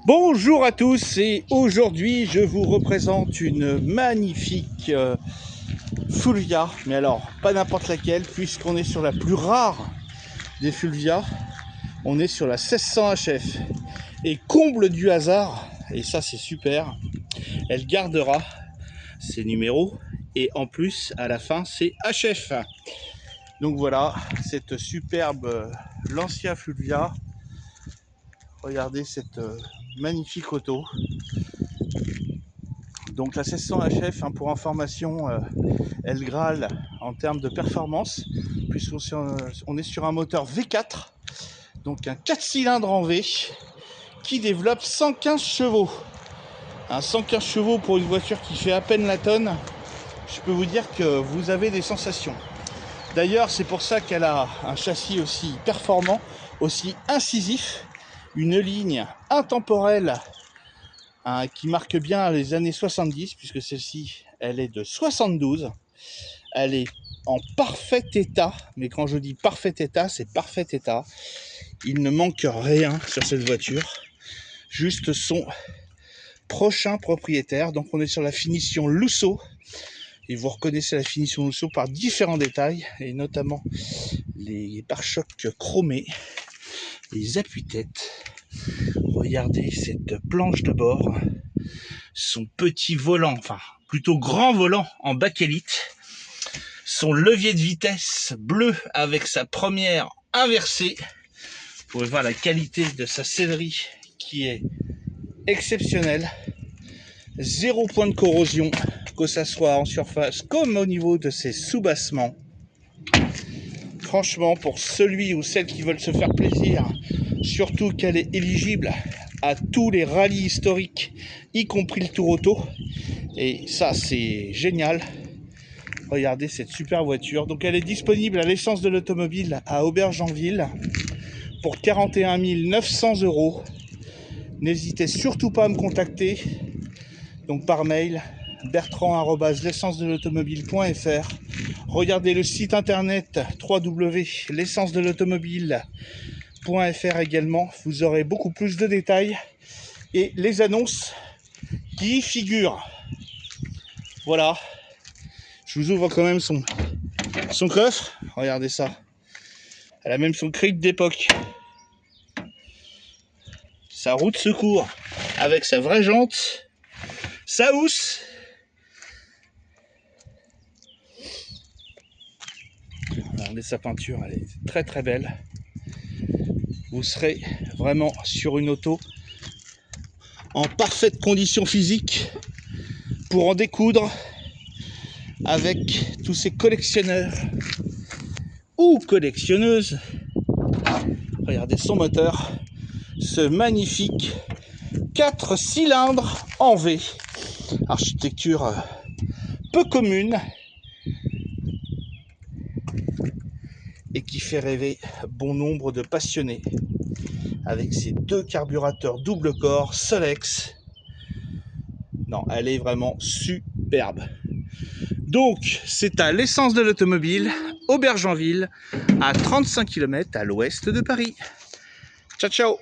Bonjour à tous et aujourd'hui je vous représente une magnifique Fulvia, mais alors pas n'importe laquelle puisqu'on est sur la plus rare des Fulvia, on est sur la 1600 HF et comble du hasard, et ça c'est super, elle gardera ses numéros et en plus à la fin c'est HF. Donc voilà cette superbe Lancia Fulvia, regardez cette magnifique auto. Donc la 1600 HF, pour information, elle Graal en termes de performance, puisqu'on est sur un moteur V4, donc un 4 cylindres en V, qui développe 115 chevaux. 115 chevaux pour une voiture qui fait à peine la tonne, je peux vous dire que vous avez des sensations. D'ailleurs, c'est pour ça qu'elle a un châssis aussi performant, aussi incisif, une ligne intemporelle qui marque bien les années 70, puisque celle-ci, elle est de 72. Elle est en parfait état, mais quand je dis parfait état, c'est parfait état. Il ne manque rien sur cette voiture, juste son prochain propriétaire. Donc on est sur la finition Lusso, et vous reconnaissez la finition Lusso par différents détails, et notamment les pare-chocs chromés, les appuis-têtes. Regardez cette planche de bord, son petit volant, enfin plutôt grand volant en bakélite, son levier de vitesse bleu avec sa première inversée. Vous pouvez voir la qualité de sa sellerie qui est exceptionnelle. 0 point de corrosion, que ça soit en surface comme au niveau de ses soubassements. Franchement, pour celui ou celle qui veulent se faire plaisir, surtout qu'elle est éligible à tous les rallyes historiques, y compris le Tour Auto, et ça c'est génial. Regardez cette super voiture. Donc elle est disponible à l'essence de l'automobile à Aubergenville pour 41 900 €. N'hésitez surtout pas à me contacter, donc par mail bertrand@l'essence-de-l'automobile.fr. Regardez le site internet www.l'essence-de-l'automobile.fr également, vous aurez beaucoup plus de détails et les annonces qui y figurent. Voilà, je vous ouvre quand même son coffre, regardez ça. Elle a même son cric d'époque. Sa roue de secours avec sa vraie jante, sa housse. Regardez sa peinture, elle est très très belle. Vous serez vraiment sur une auto en parfaite condition physique pour en découdre avec tous ces collectionneurs ou collectionneuses. Regardez son moteur, ce magnifique 4 cylindres en V, architecture peu commune et qui fait rêver bon nombre de passionnés avec ses 2 carburateurs double corps Solex. Non, elle est vraiment superbe. Donc, c'est à l'essence de l'automobile, Aubergenville, à 35 km à l'ouest de Paris. Ciao, ciao!